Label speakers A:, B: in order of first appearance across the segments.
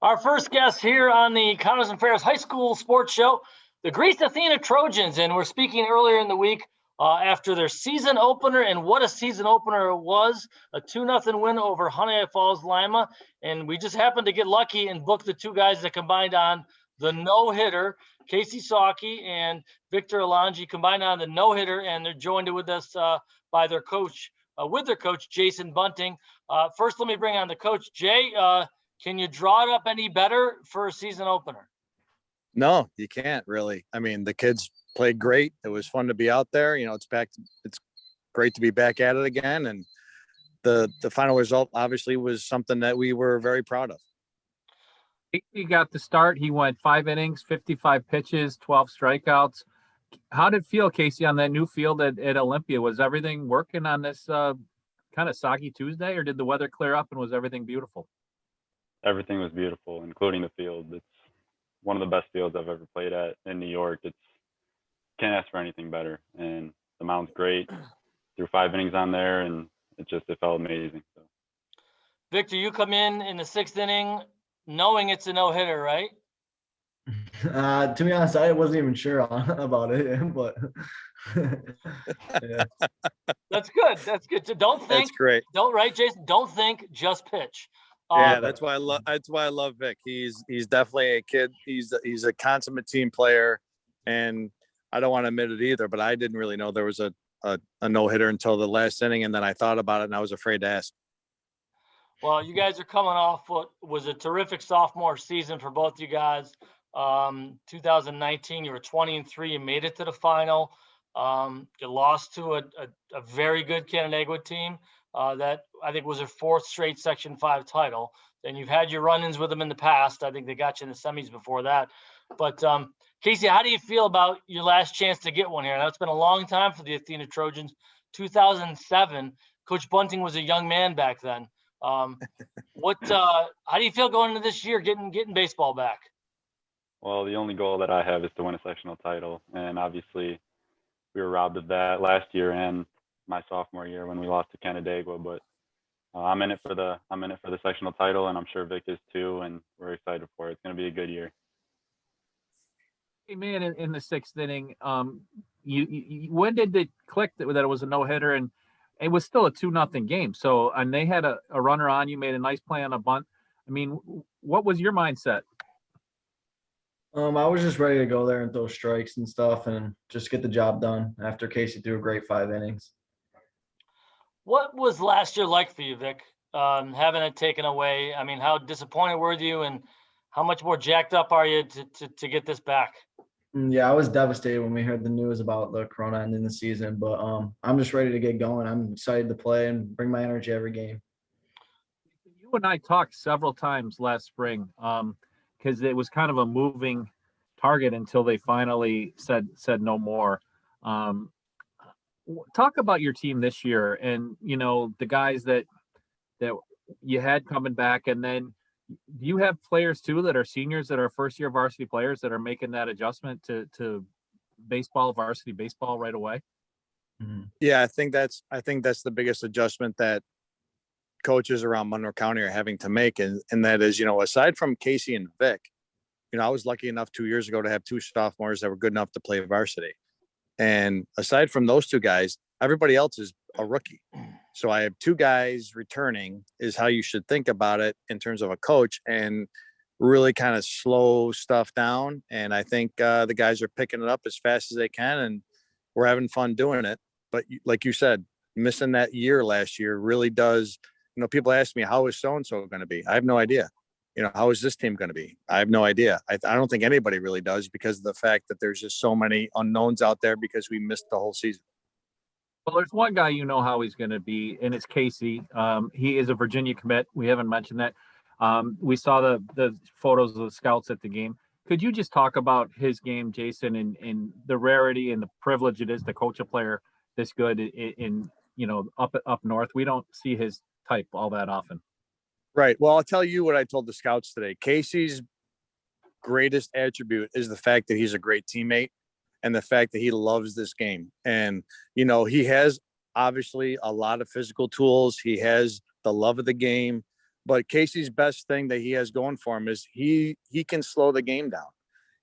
A: Our first guest here on the Connors and Ferris High School Sports Show, the Greece Athena Trojans, and we're speaking earlier in the week after their season opener, and what a season opener it was, a 2-0 win over Honey Falls Lima, and we just happened to get lucky and book the two guys that combined on the no-hitter. Casey Sawkey and Victor Alonji combined on the no-hitter, and they're joined with us by their coach, Jason Bunting. First, let me bring on the coach, Jay. Can you draw it up any better for a season opener?
B: No, you can't really. I mean, the kids played great. It was fun to be out there. You know, it's great to be back at it again. And the final result obviously was something that we were very proud of.
C: He got the start. He went 5 innings, 55 pitches, 12 strikeouts. How did it feel, Casey, on that new field at Olympia? Was everything working on this kind of soggy Tuesday, or did the weather clear up and was everything beautiful?
D: Everything was beautiful, including the field. It's one of the best fields I've ever played at in New York. Can't ask for anything better. And the mound's great. Threw 5 innings on there, and it felt amazing. So.
A: Victor, you come in the 6th inning knowing it's a no-hitter, right?
E: To be honest, I wasn't even sure about it, but yeah.
A: That's good. That's good. So don't think.
B: That's great.
A: Don't, right, Jason? Don't think, just pitch.
B: Yeah, that's why I love Vic. He's definitely a kid. He's a consummate team player, and I don't want to admit it either, but I didn't really know there was a no-hitter until the last inning, and then I thought about it and I was afraid to ask.
A: Well, you guys are coming off what was a terrific sophomore season for both you guys. 2019, you were 20-3. You made it to the final. You lost to a very good Canandaigua team that I think was their 4th straight Section 5 title. And you've had your run-ins with them in the past. I think they got you in the semis before that. But Casey, how do you feel about your last chance to get one here? Now, it's been a long time for the Athena Trojans. 2007, Coach Bunting was a young man back then. How do you feel going into this year, getting baseball back?
D: Well, the only goal that I have is to win a sectional title, and obviously we were robbed of that last year and my sophomore year when we lost to Canandaigua. But I'm in it for the sectional title, and I'm sure Vic is too, and we're excited for it. It's going to be a good year.
C: Hey man, in the 6th inning, when did it click that it was a no-hitter, and it was still a 2-0 game? So, and they had a runner on. You made a nice play on a bunt. I mean, what was your mindset?
E: I was just ready to go there and throw strikes and stuff and just get the job done after Casey threw a great 5 innings.
A: What was last year like for you, Vic, having it taken away? I mean, how disappointed were you, and how much more jacked up are you to get this back?
E: Yeah, I was devastated when we heard the news about the corona ending the season, but I'm just ready to get going. I'm excited to play and bring my energy every game.
C: You and I talked several times last spring because it was kind of a moving target until they finally said no more. Talk about your team this year, and the guys that you had coming back, and then do you have players too that are seniors that are first-year varsity players that are making that adjustment to varsity baseball right away?
E: Mm-hmm.
B: Yeah, I think that's the biggest adjustment that coaches around Monroe County are having to make, and that is, aside from Casey and Vic, I was lucky enough 2 years ago to have 2 sophomores that were good enough to play varsity, and aside from those 2 guys, everybody else is a rookie. So I have 2 guys returning is how you should think about it in terms of a coach, and really kind of slow stuff down. And I think the guys are picking it up as fast as they can, and we're having fun doing it. But like you said, missing that year last year really does, people ask me, how is so-and-so going to be? I have no idea. How is this team going to be? I have no idea. I don't think anybody really does, because of the fact that there's just so many unknowns out there because we missed the whole season.
C: Well, there's one guy how he's going to be, and it's Casey. He is a Virginia commit. We haven't mentioned that. We saw the photos of the scouts at the game. Could you just talk about his game, Jason, and the rarity and the privilege it is to coach a player this good in up north? We don't see his type all that often.
B: Right. Well, I'll tell you what I told the scouts today. Casey's greatest attribute is the fact that he's a great teammate, and the fact that he loves this game. And, he has obviously a lot of physical tools. He has the love of the game. But Casey's best thing that he has going for him is he can slow the game down.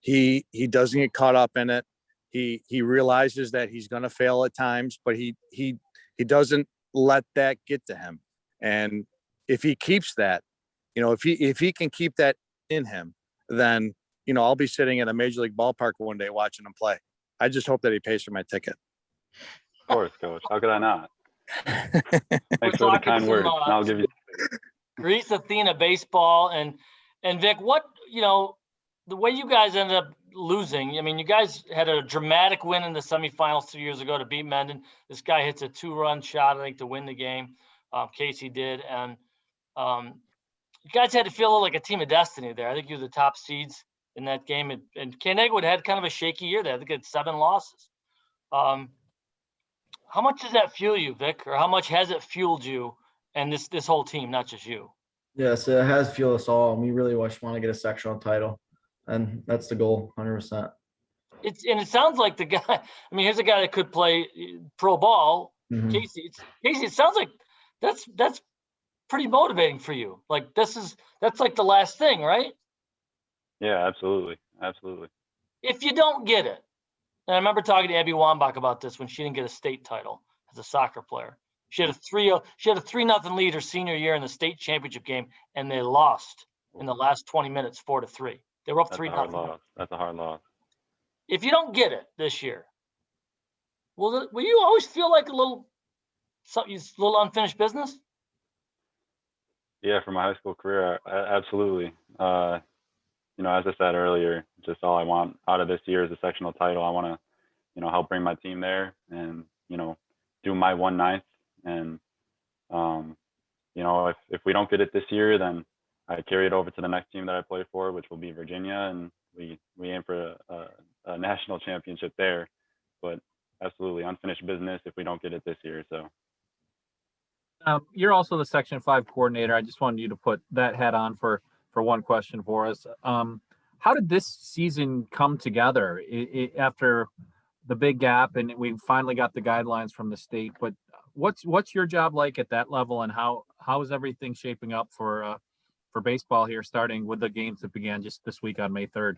B: He doesn't get caught up in it. He realizes that he's going to fail at times, but he doesn't let that get to him. And if he keeps that, if he can keep that in him, then I'll be sitting at a major league ballpark one day watching him play. I just hope that he pays for my ticket.
D: Of course, Coach. How could I not?
A: We're
D: Thanks for the
A: talking
D: kind
A: some,
D: words. And I'll give you.
A: Greece Athena baseball and Vic, what the way you guys ended up losing. I mean, you guys had a dramatic win in the semifinals 2 years ago to beat Mendon. This guy hits a 2-run shot, I think, to win the game. Casey did, and you guys had to feel like a team of destiny there. I think you were the top seeds in that game, and Canandaigua had kind of a shaky year there. I think it had 7 losses. How much does that fuel you, Vic, or how much has it fueled you and this whole team, not just you?
E: Yes, it has fueled us all. And we really want to get a sectional title, and that's the goal, 100%.
A: It sounds like the guy. I mean, here's a guy that could play pro ball.
E: Mhm.
A: Casey. It sounds like that's pretty motivating for you. Like that's like the last thing, right?
D: Yeah, absolutely.
A: If you don't get it, and I remember talking to Abby Wambach about this when she didn't get a state title as a soccer player. She had a 3-0 lead her senior year in the state championship game, and they lost in the last 20 minutes, 4-3. They were up 3-0.
D: That's a hard loss.
A: If you don't get it this year, will you always feel like a little unfinished business?
D: Yeah, for my high school career, absolutely. As I said earlier, just all I want out of this year is a sectional title. I want to, help bring my team there and, do my 1/9. And, if we don't get it this year, then I carry it over to the next team that I play for, which will be Virginia. And we aim for a national championship there. But absolutely unfinished business if we don't get it this year. So.
C: You're also the Section 5 coordinator. I just wanted you to put that hat on for one question for us. How did this season come together after the big gap, and we finally got the guidelines from the state? But what's your job like at that level, and how is everything shaping up for baseball here, starting with the games that began just this week on May 3rd?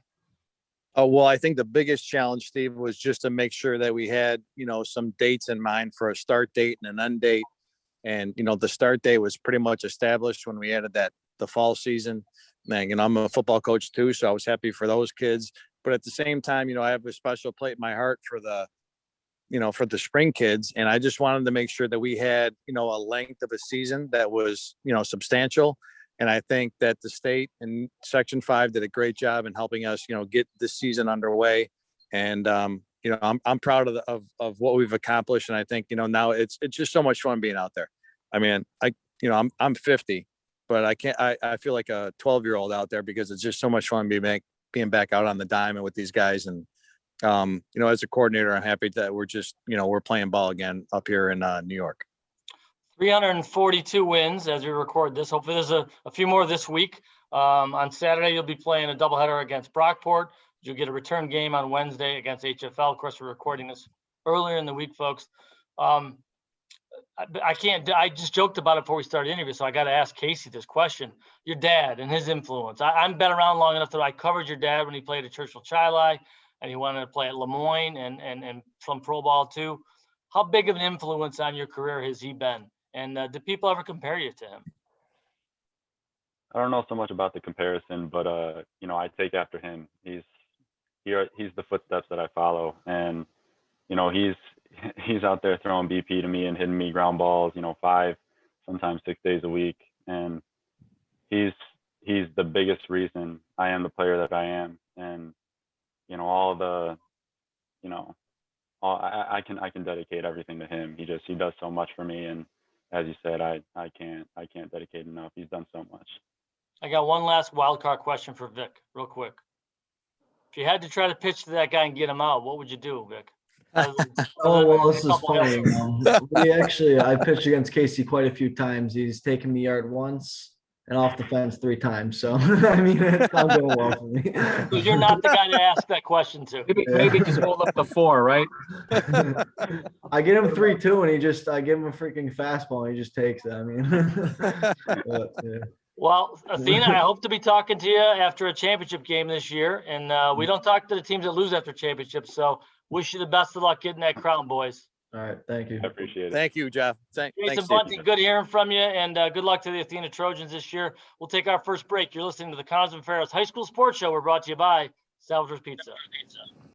B: Oh, well, I think the biggest challenge, Steve, was just to make sure that we had, some dates in mind for a start date and an end date. And, the start date was pretty much established when we added the fall season. And, I'm a football coach too, so I was happy for those kids. But at the same time, I have a special plate in my heart for the spring kids. And I just wanted to make sure that we had, a length of a season that was, substantial. And I think that the state and Section 5 did a great job in helping us, get this season underway. And, I'm proud of what we've accomplished. And I think, now it's just so much fun being out there. I mean, I'm 50, but I feel like a 12-year-old out there because it's just so much fun being back out on the diamond with these guys. And, as a coordinator, I'm happy that we're just, we're playing ball again up here in New York.
A: 342 wins as we record this. Hopefully there's a few more this week. On Saturday, you'll be playing a doubleheader against Brockport. You'll get a return game on Wednesday against HFL. Of course, we're recording this earlier in the week, folks. I just joked about it before we started the interview, so I got to ask Casey this question. Your dad and his influence. I've been around long enough that I covered your dad when he played at Churchill Chili, and he wanted to play at Lemoyne and some pro ball too. How big of an influence on your career has he been? And do people ever compare you to him?
D: I don't know so much about the comparison, but I take after him. He's the footsteps that I follow, and he's out there throwing BP to me and hitting me ground balls, 5, sometimes 6 days a week, and he's the biggest reason I am the player that I am, and I can dedicate everything to him. He does so much for me, and as you said, I can't dedicate enough. He's done so much.
A: I got one last wild card question for Vic, real quick. If you had to try to pitch to that guy and get him out, what would you do, Vic?
E: This is funny. I pitched against Casey quite a few times. He's taken me yard once and off the fence 3 times. So, I mean, it's not going well for me.
A: So you're not the guy to ask that question to.
C: Maybe just hold up the 4, right?
E: I get him 3-2, and I give him a freaking fastball, and he just takes it. I mean, but, yeah.
A: Well, Athena, I hope to be talking to you after a championship game this year. And we don't talk to the teams that lose after championships. So wish you the best of luck getting that crown, boys.
E: All right, thank you.
D: I appreciate it.
B: Thank you, Jeff.
A: Jason
B: Thanks, Steve.
A: Bunting, good hearing from you, and good luck to the Athena Trojans this year. We'll take our first break. You're listening to the Connors and Ferris High School Sports Show. We're brought to you by Salvador's Pizza.